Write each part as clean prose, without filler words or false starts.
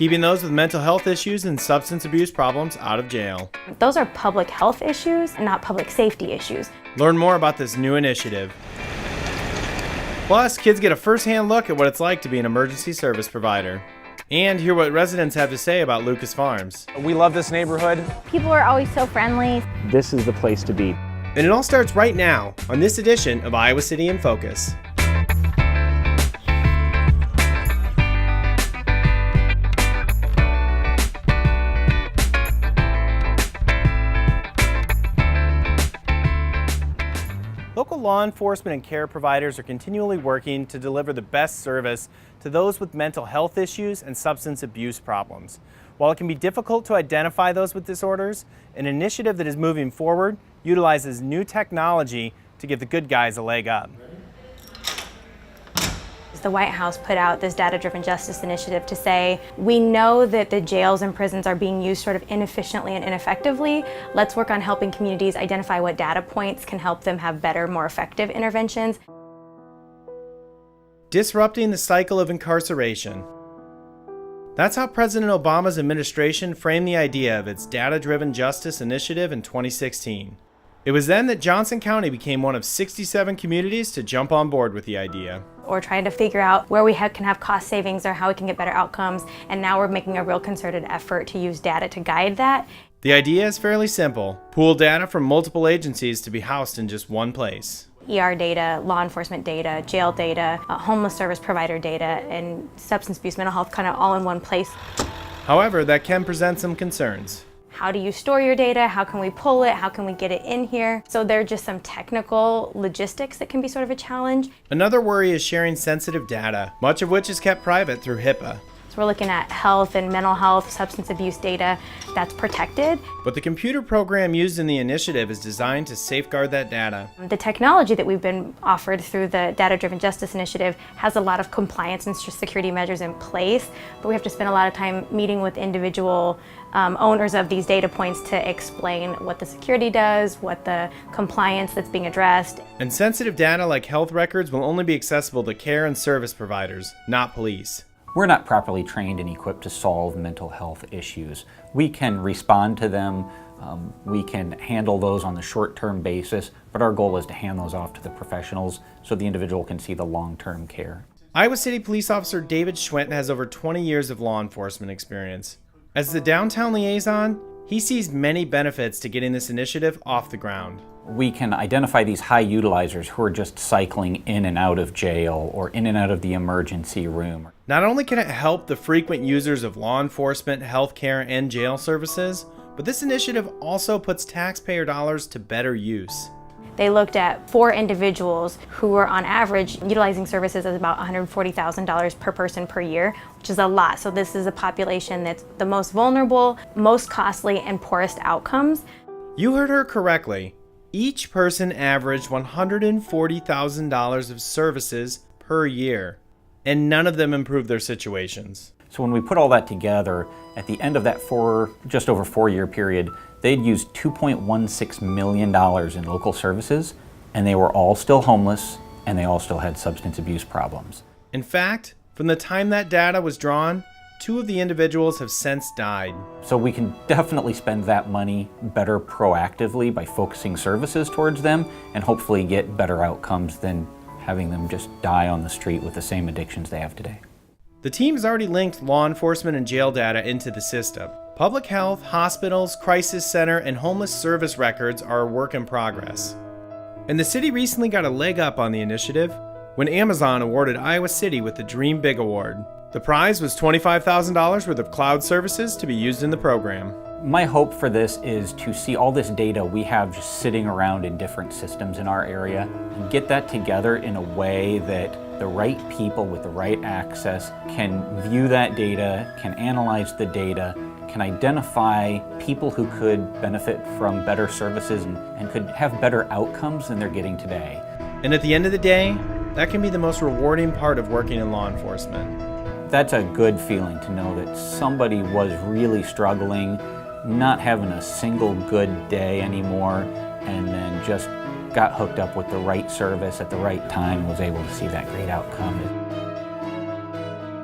keeping those with mental health issues and substance abuse problems out of jail. Those are public health issues, not public safety issues. Learn more about this new initiative. Plus, kids get a first-hand look at what it's like to be an emergency service provider. And hear what residents have to say about Lucas Farms. We love this neighborhood. People are always so friendly. This is the place to be. And it all starts right now on this edition of Iowa City in Focus. Local law enforcement and care providers are continually working to deliver the best service to those with mental health issues and substance abuse problems. While it can be difficult to identify those with disorders, an initiative that is moving forward utilizes new technology to give the good guys a leg up. The White House put out this data-driven justice initiative to say, we know that the jails and prisons are being used sort of inefficiently and ineffectively. Let's work on helping communities identify what data points can help them have better, more effective interventions. Disrupting the cycle of incarceration. That's how President Obama's administration framed the idea of its data-driven justice initiative in 2016. It was then that Johnson County became one of 67 communities to jump on board with the idea. Or trying to figure out where we can have cost savings or how we can get better outcomes, and now we're making a real concerted effort to use data to guide that. The idea is fairly simple. Pool data from multiple agencies to be housed in just one place. ER data, law enforcement data, jail data, homeless service provider data, and substance abuse, mental health, kind of all in one place. However, that can present some concerns. How do you store your data? How can we pull it? How can we get it in here? So there are just some technical logistics that can be sort of a challenge. Another worry is sharing sensitive data, much of which is kept private through HIPAA. So we're looking at health and mental health, substance abuse data that's protected. But the computer program used in the initiative is designed to safeguard that data. The technology that we've been offered through the Data-Driven Justice Initiative has a lot of compliance and security measures in place, but we have to spend a lot of time meeting with individual owners of these data points to explain what the security does, what the compliance that's being addressed. And sensitive data like health records will only be accessible to care and service providers, not police. We're not properly trained and equipped to solve mental health issues. We can respond to them, we can handle those on the short-term basis, but our goal is to hand those off to the professionals so the individual can see the long-term care. Iowa City Police Officer David Schwindt has over 20 years of law enforcement experience. As the downtown liaison, he sees many benefits to getting this initiative off the ground. We can identify these high utilizers who are just cycling in and out of jail or in and out of the emergency room. Not only can it help the frequent users of law enforcement, healthcare, and jail services, but this initiative also puts taxpayer dollars to better use. They looked at 4 individuals who were on average utilizing services as about $140,000 per person per year, which is a lot. So this is a population that's the most vulnerable, most costly, and poorest outcomes. You heard her correctly. Each person averaged $140,000 of services per year, and none of them improved their situations. So when we put all that together, at the end of that just over 4-year period, they'd used $2.16 million in local services, and they were all still homeless, and they all still had substance abuse problems. In fact, from the time that data was drawn, 2 of the individuals have since died. So we can definitely spend that money better proactively by focusing services towards them and hopefully get better outcomes than having them just die on the street with the same addictions they have today. The team has already linked law enforcement and jail data into the system. Public health, hospitals, crisis center, and homeless service records are a work in progress. And the city recently got a leg up on the initiative when Amazon awarded Iowa City with the Dream Big Award. The prize was $25,000 worth of cloud services to be used in the program. My hope for this is to see all this data we have just sitting around in different systems in our area and get that together in a way that the right people with the right access can view that data, can analyze the data, can identify people who could benefit from better services and could have better outcomes than they're getting today. And at the end of the day, that can be the most rewarding part of working in law enforcement. That's a good feeling to know that somebody was really struggling, not having a single good day anymore, and then just got hooked up with the right service at the right time and was able to see that great outcome.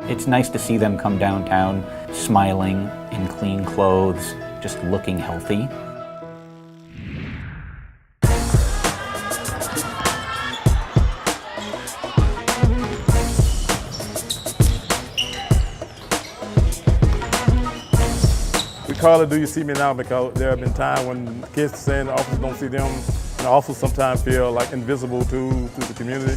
It's nice to see them come downtown, smiling, in clean clothes, just looking healthy. We call it "Do You See Me Now?" because there have been times when kids saying the officers don't see them, and the officers sometimes feel like invisible to the community.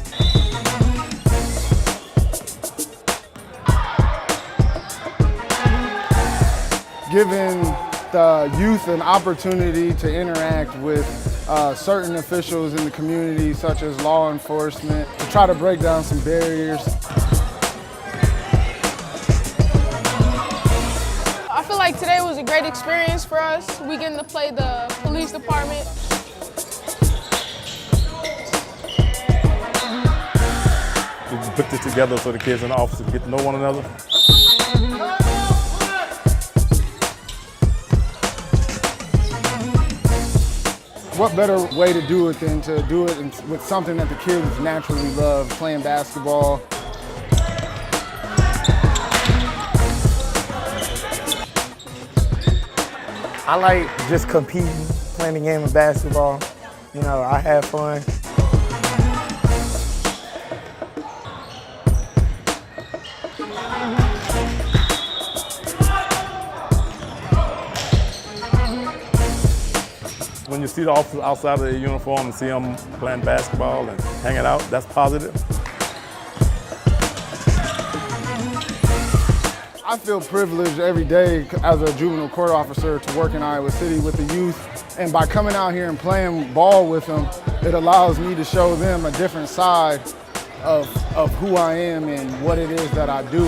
Giving the youth an opportunity to interact with certain officials in the community, such as law enforcement, to try to break down some barriers. I feel like today was a great experience for us. We getting to play the police department. We put this together so the kids and the officers get to know one another. What better way to do it than to do it with something that the kids naturally love, playing basketball. I like just competing, playing the game of basketball. You know, I have fun. When you see the officers outside of their uniform and see them playing basketball and hanging out, that's positive. I feel privileged every day as a juvenile court officer to work in Iowa City with the youth. And by coming out here and playing ball with them, it allows me to show them a different side of who I am and what it is that I do.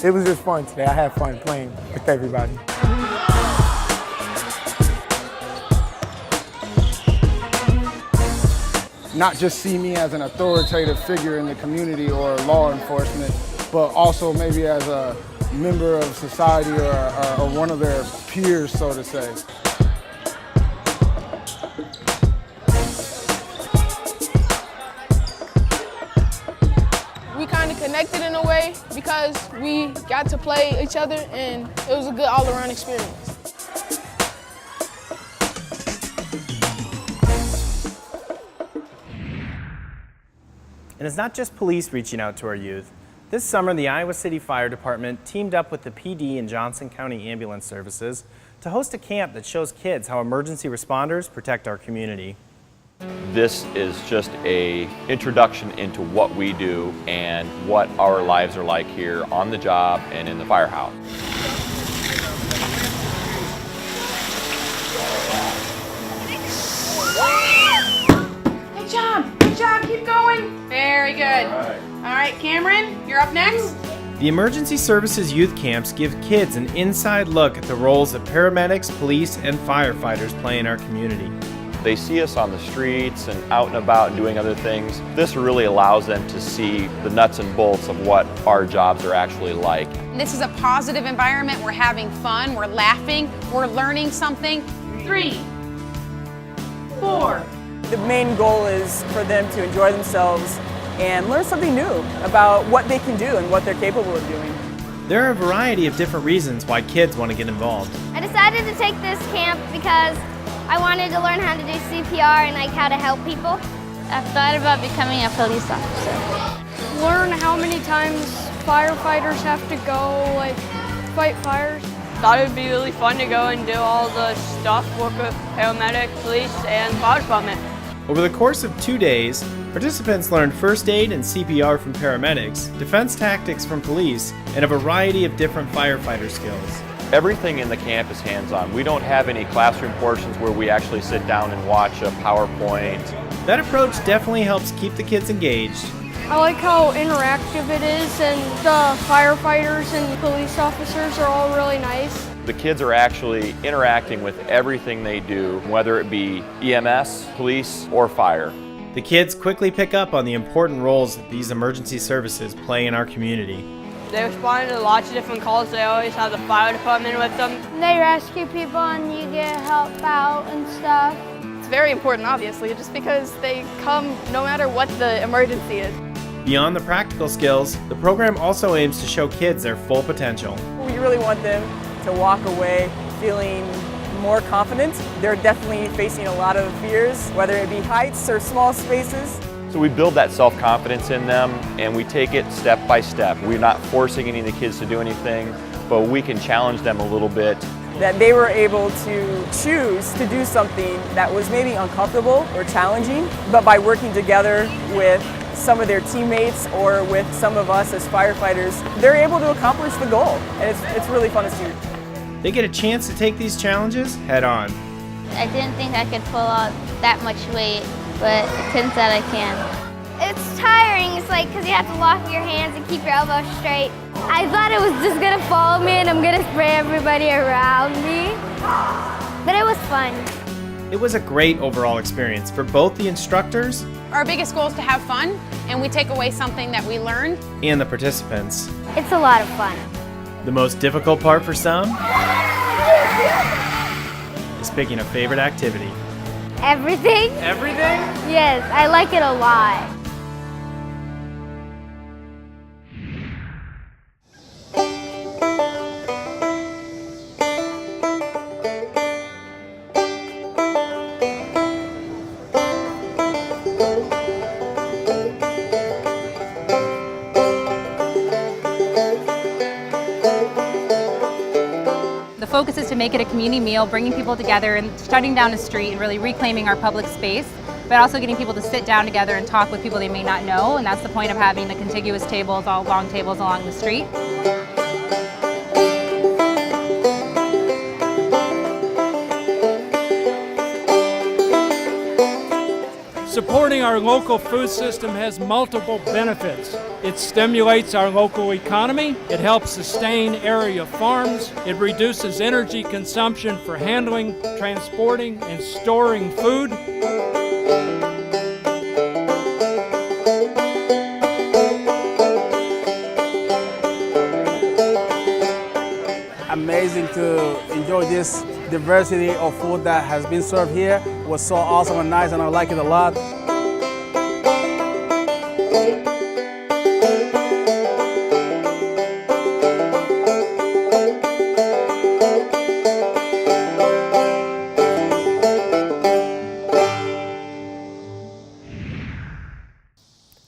It was just fun today. I had fun playing with everybody. Not just see me as an authoritative figure in the community or law enforcement, but also maybe as a member of society or one of their peers, so to say. We kind of connected in a way because we got to play each other and it was a good all-around experience. And it's not just police reaching out to our youth. This summer, the Iowa City Fire Department teamed up with the PD and Johnson County Ambulance Services to host a camp that shows kids how emergency responders protect our community. This is just an introduction into what we do and what our lives are like here on the job and in the firehouse. Good job, keep going. Very good. All right, Cameron, you're up next. The Emergency Services Youth Camps give kids an inside look at the roles that paramedics, police, and firefighters play in our community. They see us on the streets and out and about and doing other things. This really allows them to see the nuts and bolts of what our jobs are actually like. This is a positive environment. We're having fun, we're laughing, we're learning something. 3, 4. The main goal is for them to enjoy themselves and learn something new about what they can do and what they're capable of doing. There are a variety of different reasons why kids want to get involved. I decided to take this camp because I wanted to learn how to do CPR and like how to help people. I've thought about becoming a police officer. Learn how many times firefighters have to go, like, fight fires. Thought it would be really fun to go and do all the stuff, work with paramedics, police, and fire department. Over the course of 2 days, participants learned first aid and CPR from paramedics, defense tactics from police, and a variety of different firefighter skills. Everything in the camp is hands-on. We don't have any classroom portions where we actually sit down and watch a PowerPoint. That approach definitely helps keep the kids engaged. I like how interactive it is, and the firefighters and police officers are all really nice. The kids are actually interacting with everything they do, whether it be EMS, police, or fire. The kids quickly pick up on the important roles that these emergency services play in our community. They respond to lots of different calls. They always have the fire department with them. They rescue people and you get help out and stuff. It's very important, obviously, just because they come no matter what the emergency is. Beyond the practical skills, the program also aims to show kids their full potential. We really want them to walk away feeling more confident. They're definitely facing a lot of fears, whether it be heights or small spaces. So we build that self-confidence in them, and we take it step by step. We're not forcing any of the kids to do anything, but we can challenge them a little bit. That they were able to choose to do something that was maybe uncomfortable or challenging, but by working together with some of their teammates or with some of us as firefighters, they're able to accomplish the goal, and it's really fun to see. They get a chance to take these challenges head on. I didn't think I could pull out that much weight, but it turns out I can. It's tiring. It's like because you have to lock your hands and keep your elbows straight. I thought it was just gonna follow me and I'm gonna spray everybody around me, but it was fun. It was a great overall experience for both the instructors. Our biggest goal is to have fun, and we take away something that we learned. And the participants. It's a lot of fun. The most difficult part for some is picking a favorite activity. Everything? Everything? Yes, I like it a lot. The focus is to make it a community meal, bringing people together and shutting down a street and really reclaiming our public space, but also getting people to sit down together and talk with people they may not know, and that's the point of having the contiguous tables, all long tables along the street. Supporting our local food system has multiple benefits. It stimulates our local economy, it helps sustain area farms, it reduces energy consumption for handling, transporting, and storing food. Amazing to enjoy this diversity of food that has been served here. It was so awesome and nice, and I like it a lot.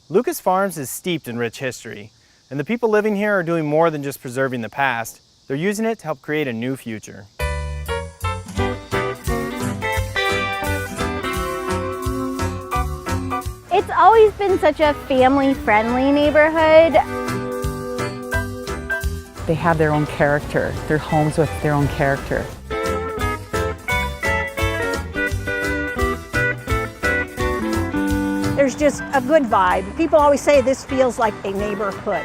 Lucas Farms is steeped in rich history, and the people living here are doing more than just preserving the past. They're using it to help create a new future. It's always been such a family-friendly neighborhood. They have their own character, their homes with their own character. There's just a good vibe. People always say this feels like a neighborhood.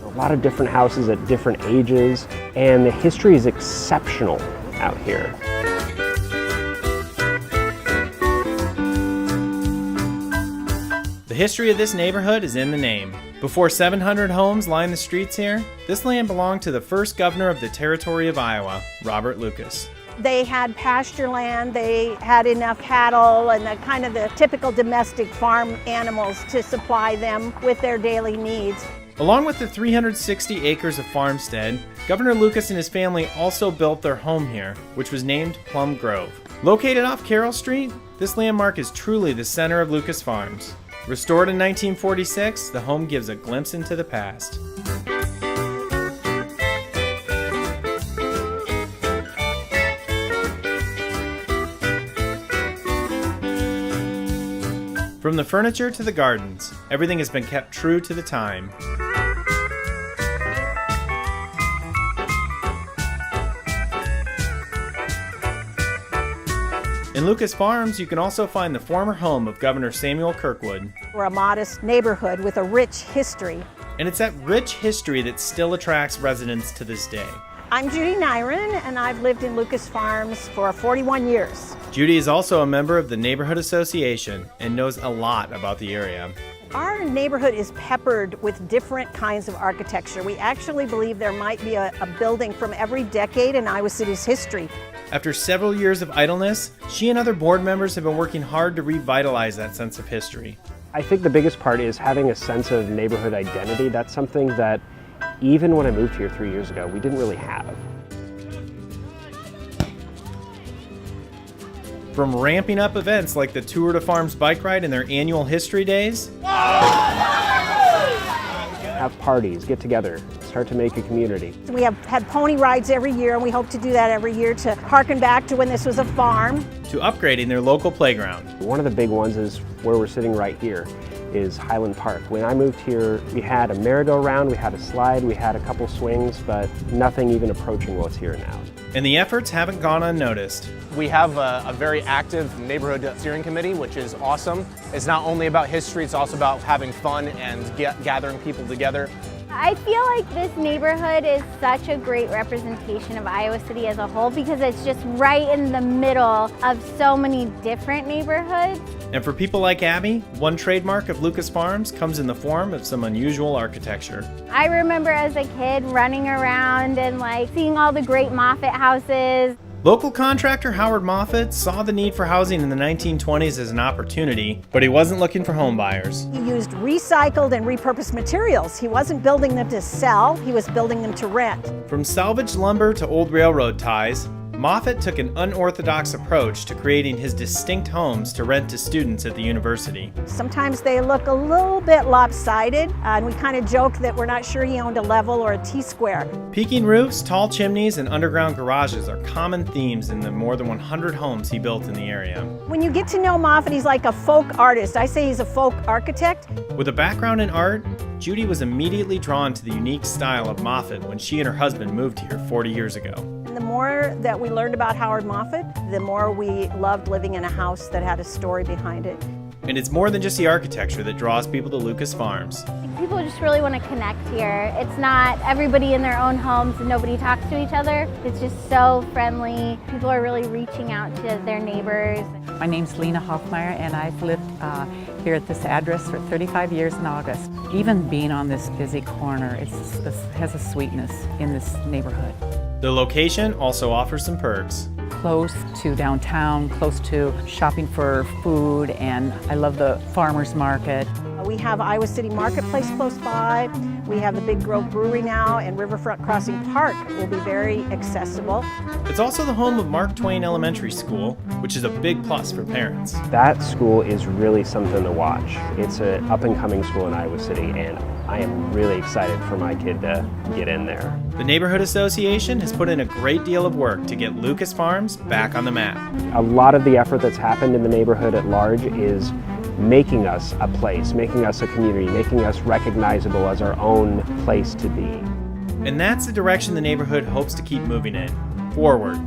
A lot of different houses at different ages, and the history is exceptional out here. The history of this neighborhood is in the name. Before 700 homes lined the streets here, this land belonged to the first governor of the territory of Iowa, Robert Lucas. They had pasture land, they had enough cattle and the kind of the typical domestic farm animals to supply them with their daily needs. Along with the 360 acres of farmstead, Governor Lucas and his family also built their home here, which was named Plum Grove. Located off Carroll Street, this landmark is truly the center of Lucas Farms. Restored in 1946, the home gives a glimpse into the past. From the furniture to the gardens, everything has been kept true to the time. In Lucas Farms, you can also find the former home of Governor Samuel Kirkwood. We're a modest neighborhood with a rich history. And it's that rich history that still attracts residents to this day. I'm Judy Nyron, and I've lived in Lucas Farms for 41 years. Judy is also a member of the Neighborhood Association and knows a lot about the area. Our neighborhood is peppered with different kinds of architecture. We actually believe there might be a building from every decade in Iowa City's history. After several years of idleness, she and other board members have been working hard to revitalize that sense of history. I think the biggest part is having a sense of neighborhood identity. That's something that even when I moved here 3 years ago, we didn't really have. From ramping up events like the Tour de Farms bike ride and their annual History Days, Have parties, get together, start to make a community. We have had pony rides every year, and we hope to do that every year to harken back to when this was a farm. to upgrading their local playground. One of the big ones is where we're sitting right here, is Highland Park. When I moved here, we had a merry-go-round, we had a slide, we had a couple swings, but nothing even approaching what's here now. And the efforts haven't gone unnoticed. We have a very active neighborhood steering committee, which is awesome. It's not only about history, it's also about having fun and gathering people together. I feel like this neighborhood is such a great representation of Iowa City as a whole because it's just right in the middle of so many different neighborhoods. And for people like Abby, one trademark of Lucas Farms comes in the form of some unusual architecture. I remember as a kid running around and seeing all the great Moffett houses. Local contractor Howard Moffett saw the need for housing in the 1920s as an opportunity, but he wasn't looking for home buyers. He used recycled and repurposed materials. He wasn't building them to sell, he was building them to rent. From salvaged lumber to old railroad ties, Moffett took an unorthodox approach to creating his distinct homes to rent to students at the university. Sometimes they look a little bit lopsided, and we kind of joke that we're not sure he owned a level or a T-square. Peaking roofs, tall chimneys, and underground garages are common themes in the more than 100 homes he built in the area. When you get to know Moffett, he's like a folk artist. I say he's a folk architect. With a background in art, Judy was immediately drawn to the unique style of Moffett when she and her husband moved here 40 years ago. The more that we learned about Howard Moffett, the more we loved living in a house that had a story behind it. And it's more than just the architecture that draws people to Lucas Farms. People just really want to connect here. It's not everybody in their own homes and nobody talks to each other. It's just so friendly. People are really reaching out to their neighbors. My name's Lena Hoffmeyer, and I've lived here at this address for 35 years in August. Even being on this busy corner, it has a sweetness in this neighborhood. The location also offers some perks. Close to downtown, close to shopping for food, and I love the farmers market. We have Iowa City Marketplace close by. We have the Big Grove Brewery now, and Riverfront Crossing Park will be very accessible. It's also the home of Mark Twain Elementary School, which is a big plus for parents. That school is really something to watch. It's an up-and-coming school in Iowa City, and I am really excited for my kid to get in there. The Neighborhood Association has put in a great deal of work to get Lucas Farms back on the map. A lot of the effort that's happened in the neighborhood at large is making us a place, making us a community, making us recognizable as our own place to be. And that's the direction the neighborhood hopes to keep moving in, forward.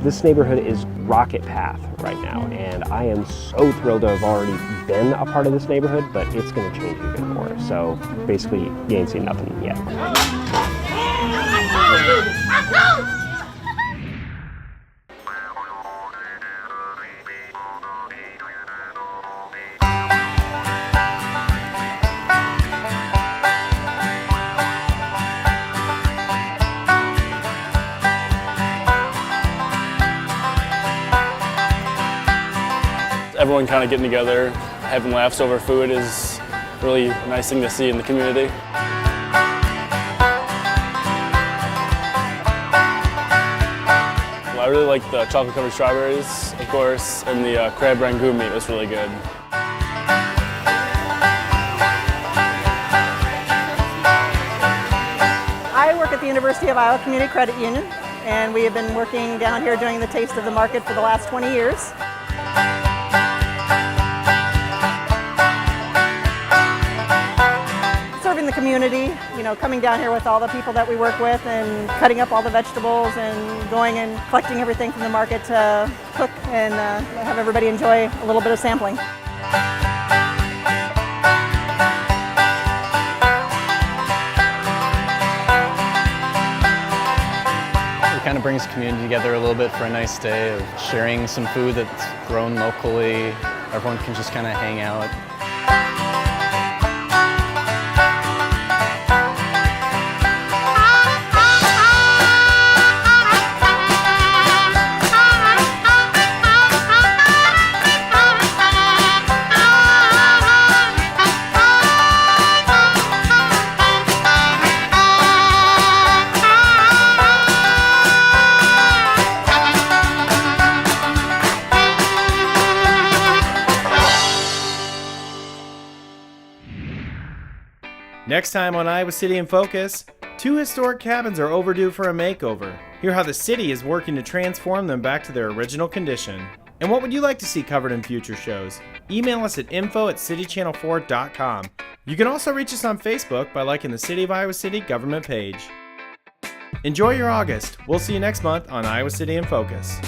This neighborhood is rocket path right now, and I am so thrilled to have already been a part of this neighborhood, but it's going to change even more. So basically, you ain't seen nothing yet. Everyone kind of getting together, having laughs over food is a really nice thing to see in the community. Well, I really like the chocolate covered strawberries, of course, and the crab rangoon meat was really good. I work at the University of Iowa Community Credit Union, and we have been working down here doing the Taste of the Market for the last 20 years. Serving the community, coming down here with all the people that we work with and cutting up all the vegetables and going and collecting everything from the market to cook and have everybody enjoy a little bit of sampling. It kind of brings the community together a little bit for a nice day of sharing some food that's grown locally. Everyone can just kind of hang out. Next time on Iowa City in Focus, 2 historic cabins are overdue for a makeover. Hear how the city is working to transform them back to their original condition. And what would you like to see covered in future shows? Email us at info@citychannel4.com. You can also reach us on Facebook by liking the City of Iowa City government page. Enjoy your August. We'll see you next month on Iowa City in Focus.